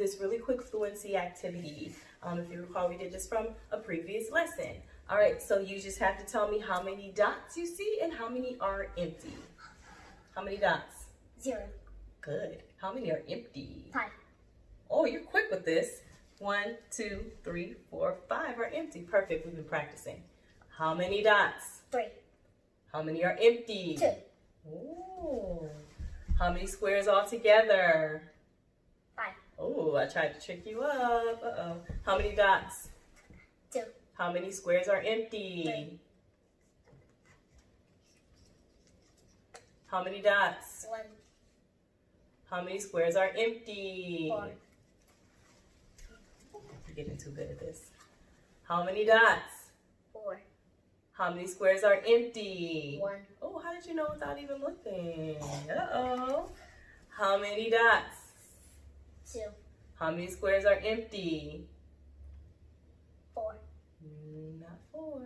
this really quick fluency activity. If you recall, we did this from a previous lesson. All right, so you just have to tell me how many dots you see and how many are empty. How many dots? 0. Good. How many are empty? 5. Oh, you're quick with this. 1, 2, 3, 4, 5 are empty. Perfect. We've been practicing. How many dots? 3. How many are empty? 2. Ooh. How many squares all together? 5. Oh, I tried to trick you up. Uh-oh. How many dots? 2. How many squares are empty? 3. How many dots? 1. How many squares are empty? 4. You're getting too good at this. How many dots? 4. How many squares are empty? 1. Oh, how did you know without even looking? Uh-oh. How many dots? 2. How many squares are empty? 4. Not 4.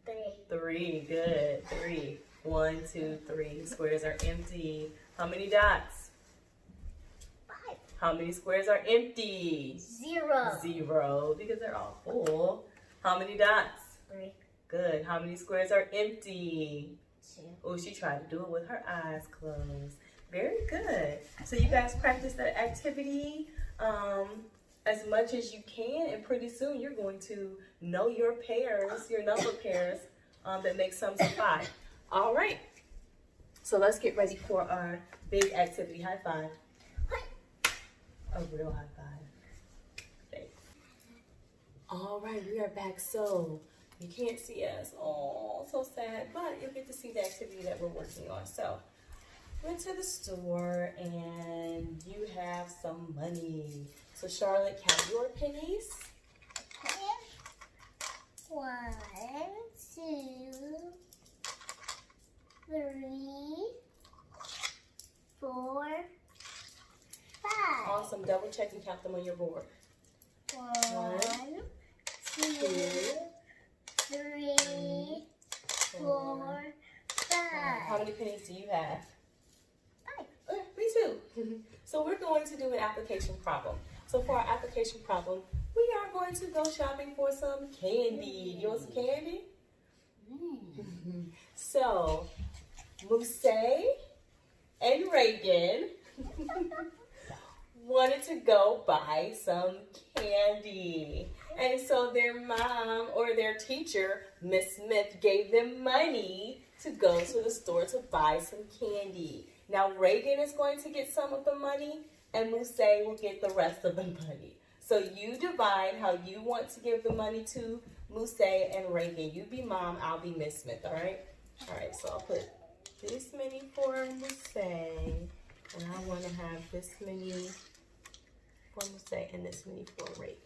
3. 3, good. 3. 1, 2, 3. Squares are empty. How many dots? 5. How many squares are empty? 0. 0, because they're all full. How many dots? 3. Good. How many squares are empty? 2. Oh, she tried to do it with her eyes closed. Very good. So you guys practice that activity as much as you can, and pretty soon you're going to know your pairs, your number pairs that make sums of 5. All right. So let's get ready for our big activity. High five. A real high five. Thanks. All right, we are back. So you can't see us. Oh, so sad. But you'll get to see the activity that we're working on. So went to the store and you have some money. So Charlotte, count your pennies. 1, 2, 3, 4, 5. Awesome. Double check and count them on your board. 1, 2, 3, 4, 5. How many pennies do you have? 5. Me too. So we're going to do an application problem. So for our application problem, we are going to go shopping for some candy. You want some candy? So, Mousse and Reagan wanted to go buy some candy. And so their mom or their teacher, Miss Smith, gave them money to go to the store to buy some candy. Now Reagan is going to get some of the money and Mousse will get the rest of the money. So you divide how you want to give the money to Mousse and Reagan. You be mom, I'll be Miss Smith, all right? All right, so I'll put this many for Mousse, and I want to have this many for Mousse and this many for Reagan.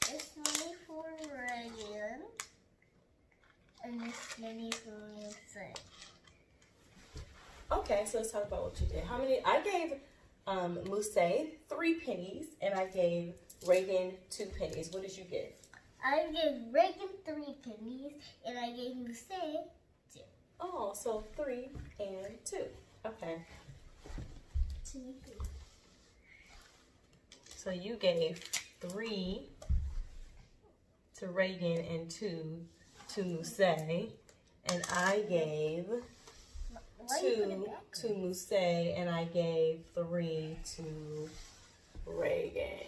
This many for Reagan, and this many for Mousse. Okay, so let's talk about what you did. How many? I gave Mousse 3 pennies, and I gave Reagan 2 pennies. What did you get? I gave Reagan 3 pennies, and I gave Mousse 2. Oh, so 3 and 2. Okay. 2. So you gave 3 to Reagan and 2 to Mousse, and I gave 2 to Mousse, and I gave 3 to Reagan.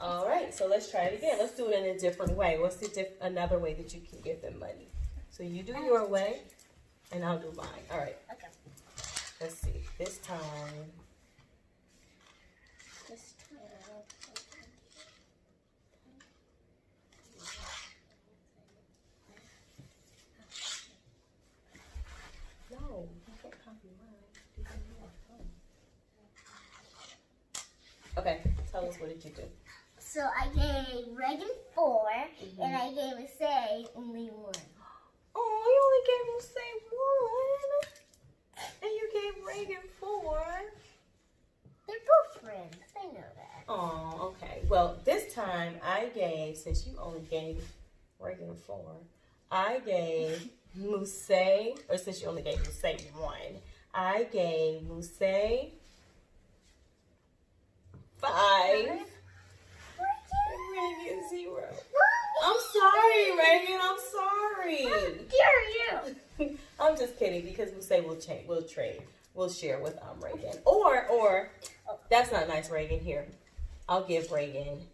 All right, so let's try it again. Let's do it in a different way. What's another way that you can give them money? So you do your way, and I'll do mine. All right. Okay. Let's see. This time. No, you can't copy mine. Okay, tell us, what did you do? So I gave Reagan 4, and I gave Mousse only 1. Oh, you only gave Mousse 1, and you gave Reagan 4. They're both friends. I know that. Oh, okay. Well, this time I gave, since you only gave Reagan 4, I gave Mousse, or since you only gave Mousse 1, I gave Mousse 5. Reagan 0. I'm sorry, Reagan. I'm sorry. How dare you? I'm just kidding because we say we'll trade. We'll share with Reagan. Or that's not nice, Reagan. Here, I'll give Reagan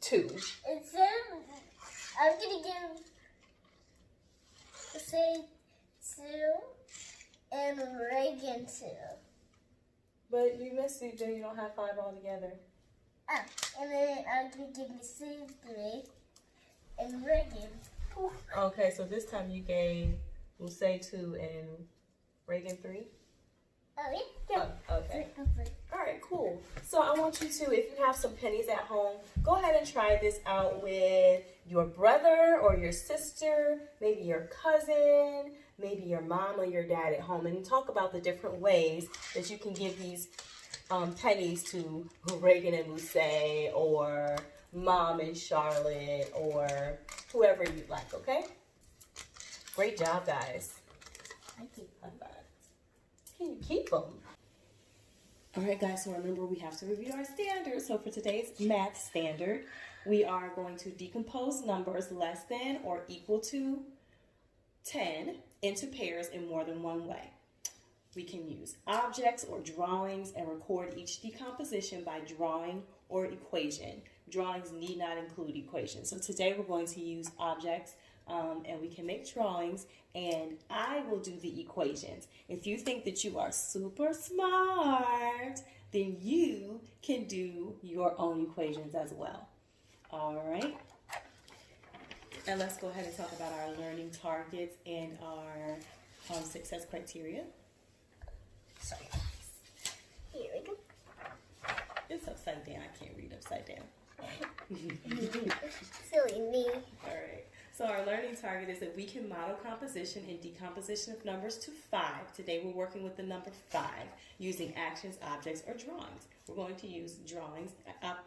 2. Instead, I'm gonna give say 2 and Reagan 2. But you missed it, then you don't have 5 altogether. And then I'm gonna give me 3 and Reagan. Okay, so this time you gave, we'll say 2 and Reagan 3. Oh yeah. Okay. All right, cool. So I want you to, if you have some pennies at home, go ahead and try this out with your brother or your sister, maybe your cousin, maybe your mom or your dad at home, and talk about the different ways that you can give these pennies to Reagan and Mousse, or Mom and Charlotte, or whoever you like, okay? Great job, guys. I keep High five. Can you keep them? All right, guys, so remember we have to review our standards. So for today's math standard, we are going to decompose numbers less than or equal to 10 into pairs in more than one way. We can use objects or drawings and record each decomposition by drawing or equation. Drawings need not include equations. So today we're going to use objects and we can make drawings, and I will do the equations. If you think that you are super smart, then you can do your own equations as well. All right. And let's go ahead and talk about our learning targets and our success criteria. Sorry. Here we go. It's upside down. I can't read upside down. Silly me. All right. So our learning target is that we can model composition and decomposition of numbers to 5. Today we're working with the number 5 using actions, objects, or drawings. We're going to use drawings,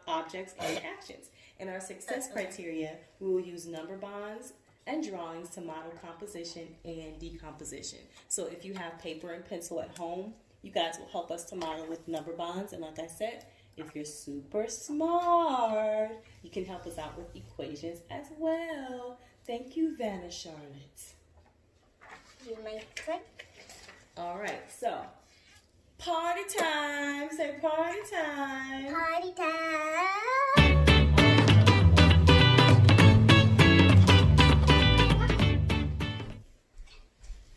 objects, and actions. In our success criteria, we will use number bonds and drawings to model composition and decomposition. So if you have paper and pencil at home, you guys will help us to model with number bonds. And like I said, if you're super smart, you can help us out with equations as well. Thank you, Vanna Charlotte. You might click. All right, so party time. Say party time. Party time.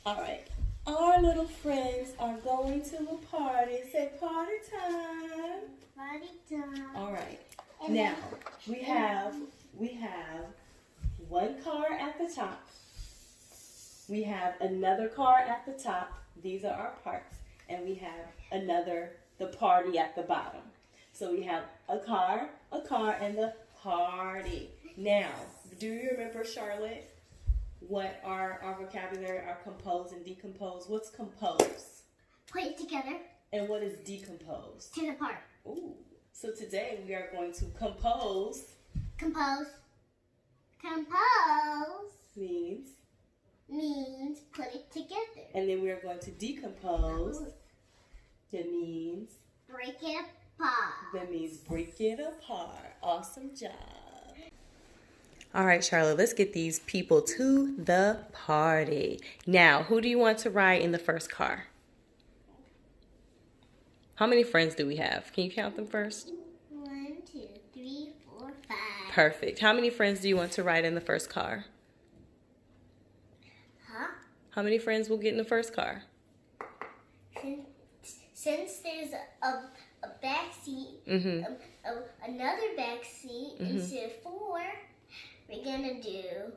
All right, our little friends are going to a party. Say party time. Party time. All right. And Now we have one car at the top. We have another car at the top. These are our parts, and we have the party at the bottom. So we have a car, and the party. Now, do you remember, Charlotte, what our vocabulary are compose and decompose? What's compose? Put it together. And what is decompose? Take it apart. Ooh. So today we are going to compose. Compose. Compose Means. put it together. And then we are going to decompose. That means. Break it apart. That means break it apart. Awesome job. All right, Charlotte, let's get these people to the party. Now, who do you want to ride in the first car? How many friends do we have? Can you count them first? 1, 2, 3, 4, 5. Perfect. How many friends do you want to ride in the first car? Huh? How many friends will get in the first car? Since there's a back seat, another back seat instead of 4, we're gonna do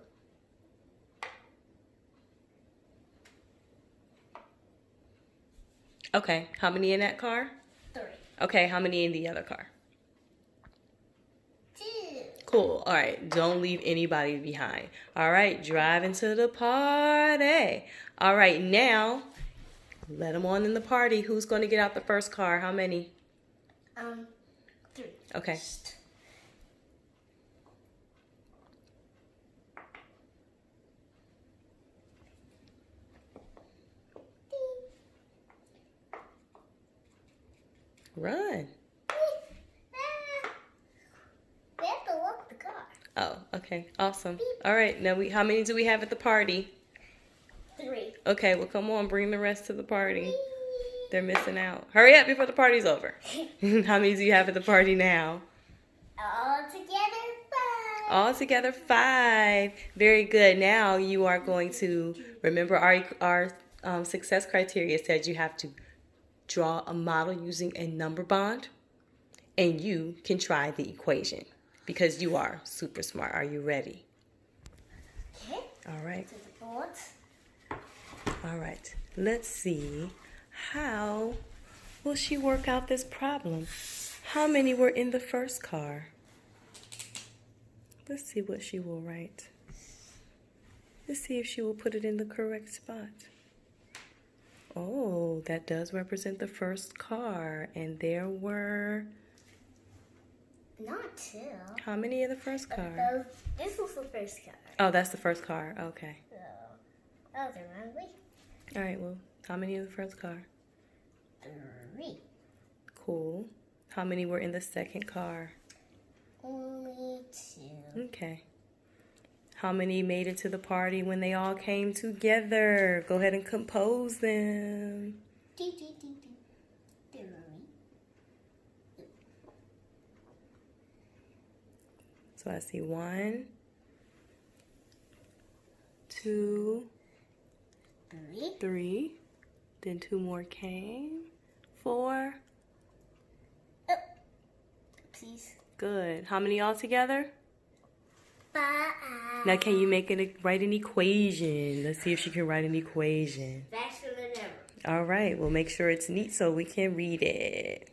Okay, how many in that car? 3. Okay, how many in the other car? 2. Cool. All right, don't leave anybody behind. All right, driving to the party. All right, now, let them on in the party. Who's going to get out the first car? How many? 3. Okay. Run. Oh, okay. Awesome. All right. Now, how many do we have at the party? 3. Okay, well, come on. Bring the rest to the party. They're missing out. Hurry up before the party's over. How many do you have at the party now? All together 5. All together 5. Very good. Now you are going to remember our success criteria said you have to draw a model using a number bond, and you can try the equation because you are super smart. Are you ready? Okay. All right. To the board. All right. Let's see. How will she work out this problem? How many were in the first car? Let's see what she will write. Let's see if she will put it in the correct spot. Oh, that does represent the first car. And there were... Not 2. How many in the first car? This was the first car. Oh, that's the first car. Okay. So, that was the wrong way. All right, well, how many in the first car? 3. Cool. How many were in the second car? Only 2. Okay. How many made it to the party when they all came together? Go ahead and compose them. So I see 1, 2, 3. Then 2 more came. 4. Oh, please. Good. How many all together? 5. Now can you write an equation? Let's see if she can write an equation. Faster than ever. All right, we'll make sure it's neat so we can read it.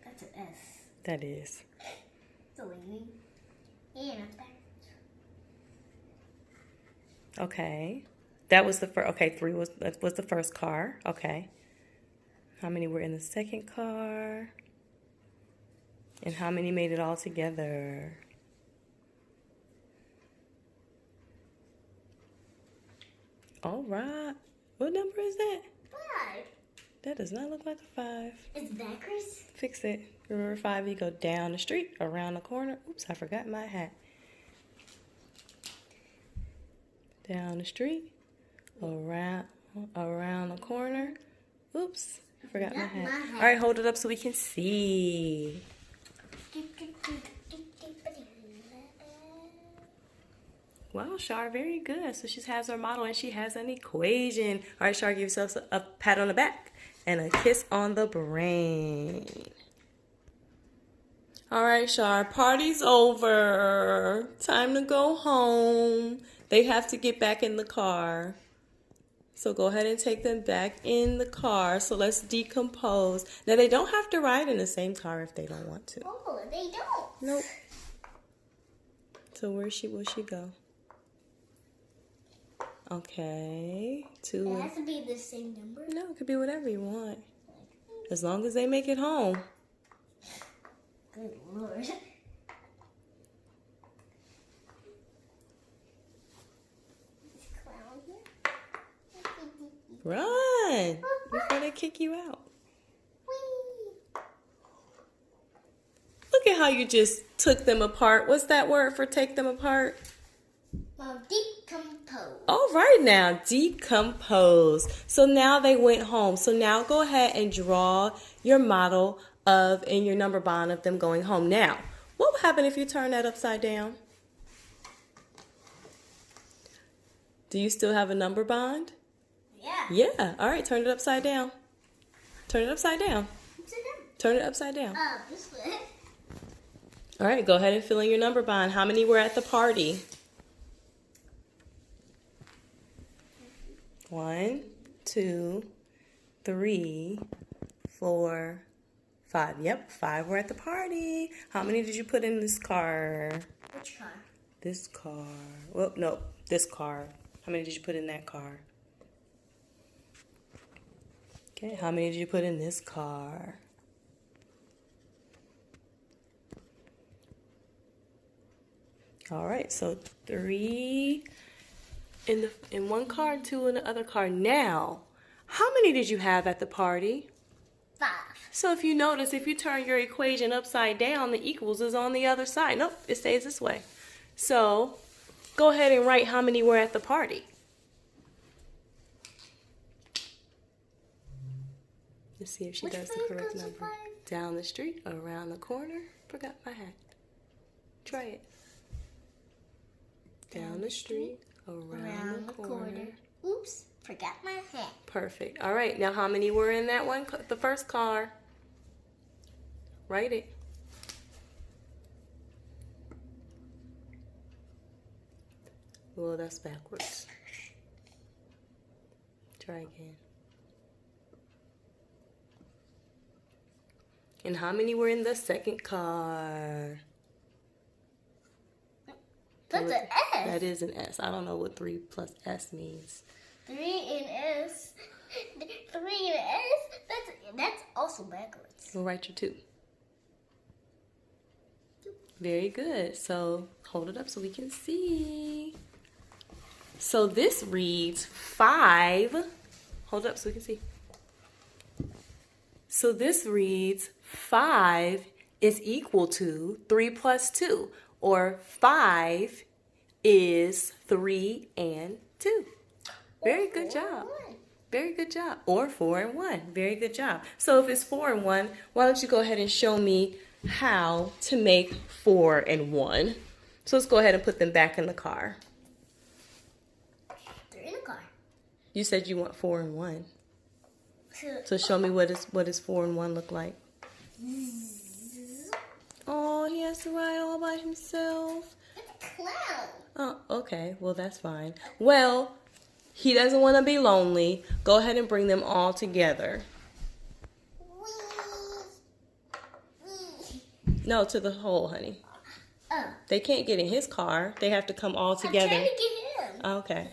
That's an S. That is. It's a leaning. And it's backwards. Okay. That was the first. Okay, 3 was the first car. Okay. How many were in the second car? And how many made it all together? All right. What number is that? 5. That does not look like a 5. It's backwards. Fix it. Remember 5, you go down the street, around the corner. Oops, I forgot my hat. Down the street, around the corner. Oops, I forgot my hat. All right, hold it up so we can see. Wow, Shar, very good. So she has her model and she has an equation. All right, Shar, give yourself a pat on the back and a kiss on the brain. All right, Shar, party's over. Time to go home. They have to get back in the car. So go ahead and take them back in the car. So let's decompose. Now, they don't have to ride in the same car if they don't want to. Oh, they don't. Nope. So where will she go? Okay. 2. It has to be the same number. No, it could be whatever you want. As long as they make it home. Good Lord. Run! Before they kick you out. Whee! Look at how you just took them apart. What's that word for take them apart? Decompose. All right now, decompose. So now they went home. So now go ahead and draw your model and your number bond of them going home. Now, what would happen if you turn that upside down? Do you still have a number bond? Yeah. Yeah. All right, turn it upside down. Turn it upside down. Turn it upside down. This way. All right, go ahead and fill in your number bond. How many were at the party? 1, 2, 3, 4, 5. Yep, 5 were at the party. How many did you put in this car? Which car? This car. Well, no, this car. How many did you put in that car? Okay, how many did you put in this car? All right, so 3 in one car and 2 in the other car. Now, how many did you have at the party? 5. So if you notice, if you turn your equation upside down, the equals is on the other side. Nope, it stays this way. So go ahead and write how many were at the party. Let's see if she does the correct number. Down the street, around the corner. Forgot my hat. Try it. Down the street, around the corner. Oops, forgot my hat. Perfect. All right, now how many were in that one? The first car. Write it. Well, that's backwards. Try again. And how many were in the second car? That's an S. That is an S. I don't know what 3 plus S means. 3 and S. 3 and S? That's also backwards. We'll write your 2. Very good. So hold it up so we can see. So this reads 5. Hold it up so we can see. So this reads 5 is equal to 3 plus 2. Or 5 is 3 and 2. Very good job. Very good job. Or 4 and 1. Very good job. So if it's 4 and 1, why don't you go ahead and show me how to make 4 and 1. So let's go ahead and put them back in the car. They're in the car. You said you want 4 and 1. So show me what does 4 and 1 look like. Oh, he has to ride all by himself. It's a clown. Oh, okay. Well, that's fine. Well, he doesn't want to be lonely. Go ahead and bring them all together. No, to the hole, honey. They can't get in his car. They have to come all together. I'm trying to get him. Okay.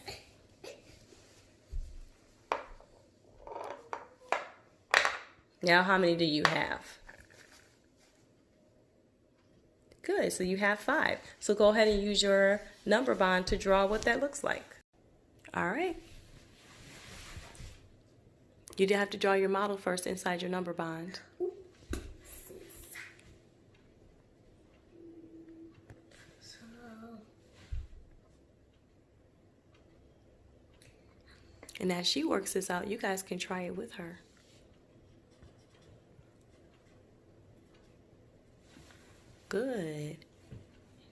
Now, how many do you have? Good, so you have 5. So go ahead and use your number bond to draw what that looks like. All right. You do have to draw your model first inside your number bond. And as she works this out, you guys can try it with her. Good.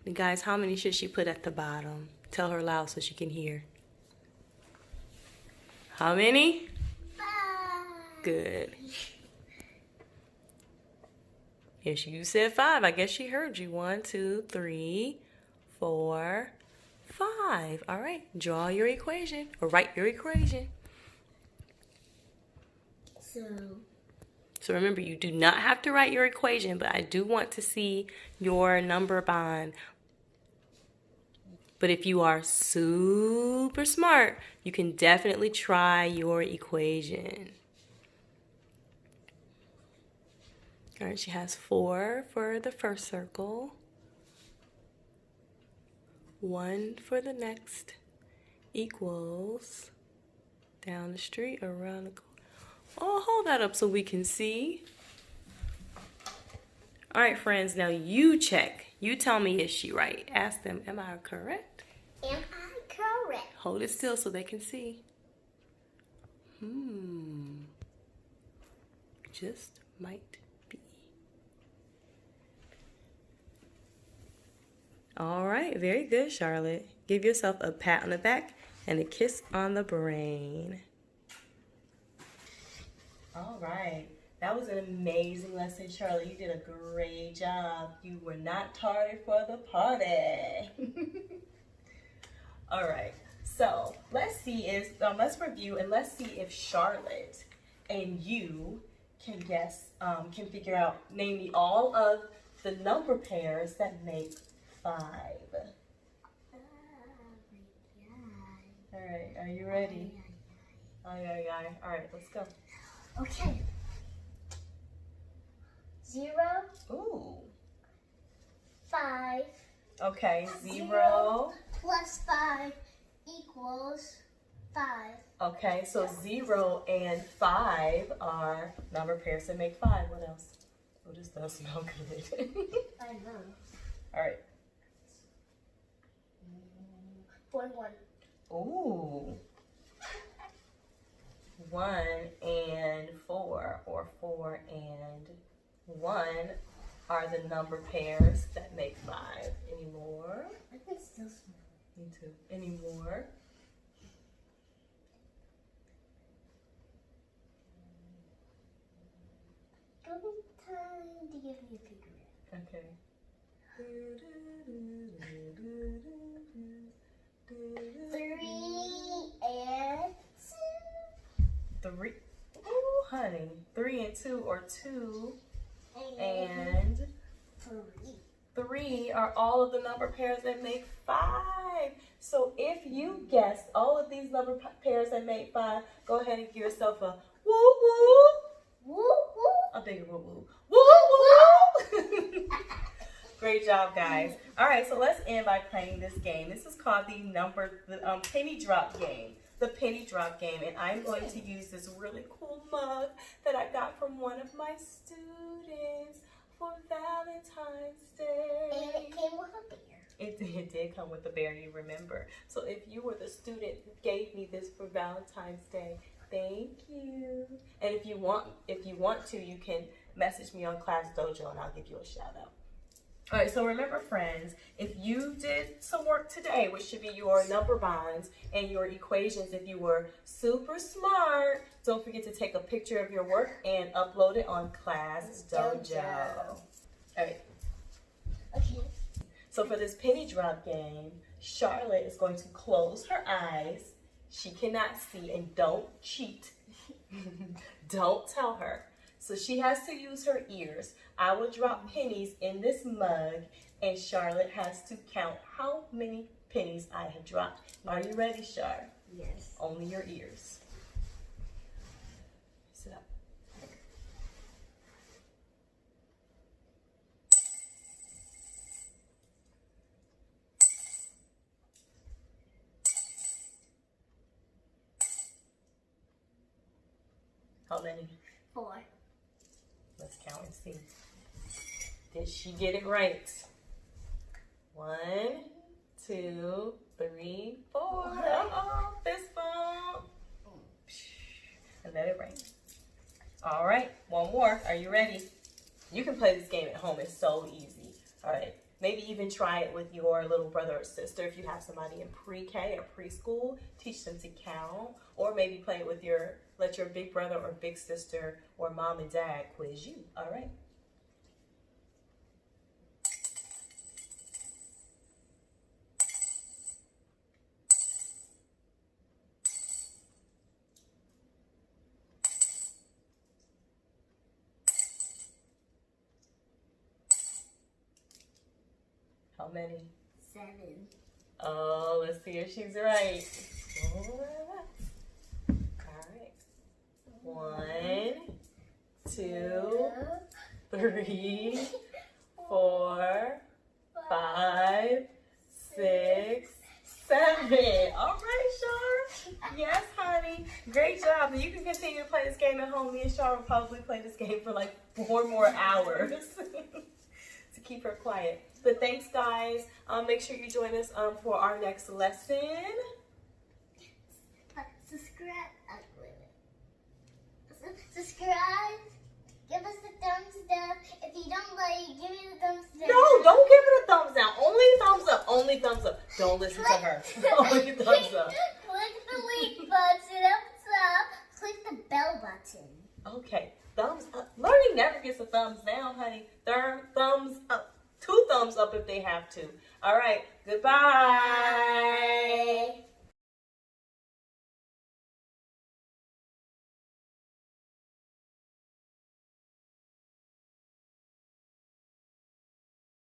And guys, how many should she put at the bottom? Tell her loud so she can hear. How many? 5. Good. If you said 5, I guess she heard you. 1, 2, 3, 4, 5. All right, draw your equation or write your equation. So remember, you do not have to write your equation, but I do want to see your number bond. But if you are super smart, you can definitely try your equation. All right, she has 4 for the first circle, 1 for the next, equals, down the street, around the corner. Oh, hold that up so we can see. All right, friends, now you check. You tell me, is she right? Ask them, am I correct? Am I correct? Hold it still so they can see. Just might be. All right, very good, Charlotte. Give yourself a pat on the back and a kiss on the brain. All right. That was an amazing lesson, Charlotte. You did a great job. You were not tardy for the party. All right. So let's see if let's review and let's see if Charlotte and you can guess, can figure out, name me all of the number pairs that make 5. All right. Are you ready? All right. Let's go. Okay. 0. Ooh. 5. Okay. 0 plus 5 equals 5. Okay, so 0 and 5 are number pairs that make 5. What else? Oh, this does smell good. I know. All right. 4 and 1. Ooh. 1 and 4, or 4 and 1 are the number pairs that make 5. Any more? I can still smell it. Me too. Any more? Give me time to give me a figure. Okay. 3 and 2. 3. Ooh, honey. 3 and 2, or 2 and 3 are all of the number pairs that make 5. So if you guessed all of these number pairs that make 5, go ahead and give yourself a woo woo. Woo woo. A bigger woo woo. Woo woo. Great job, guys. All right, so let's end by playing this game. This is called the penny drop game. The penny drop game, and I'm going to use this really cool mug that I got from one of my students for Valentine's Day. And it came with a bear. It did come with a bear, you remember. So if you were the student who gave me this for Valentine's Day, thank you. And if you want to, you can message me on Class Dojo and I'll give you a shout out. All right, so remember, friends, if you did some work today, which should be your number bonds and your equations, if you were super smart, don't forget to take a picture of your work and upload it on Class Dojo. All right. Okay. So for this penny drop game, Charlotte is going to close her eyes. She cannot see, and don't cheat. Don't tell her. So she has to use her ears. I will drop pennies in this mug, and Charlotte has to count how many pennies I have dropped. Are you ready, Char? Yes. Only your ears. Sit up. How many? 4. Let's count and see. Did she get it right? 1, 2, 3, 4. Uh-oh, fist bump. And let it rain. All right, one more. Are you ready? You can play this game at home. It's so easy. All right. Maybe even try it with your little brother or sister. If you have somebody in pre-K or preschool, teach them to count. Or maybe play it with let your big brother or big sister or mom and dad quiz you. All right. How many? 7. Oh, let's see if she's right. All right. 1, 2, 3, 4, 5, 6, 7. All right, Char. Yes, honey. Great job. And you can continue to play this game at home. Me and Char will probably play this game for like 4 more hours to keep her quiet. But thanks, guys. Make sure you join us for our next lesson. Subscribe. Subscribe. Give us a thumbs up. If you don't like it, give me the thumbs down. No, don't give it a thumbs down. Only thumbs up. Only thumbs up. Don't listen to her. Only thumbs up. Click the link button up top. Click the bell button. Okay. Thumbs up. Learning never gets a thumbs down, honey. Thumbs up. 2 thumbs up if they have to. All right. Goodbye. Bye.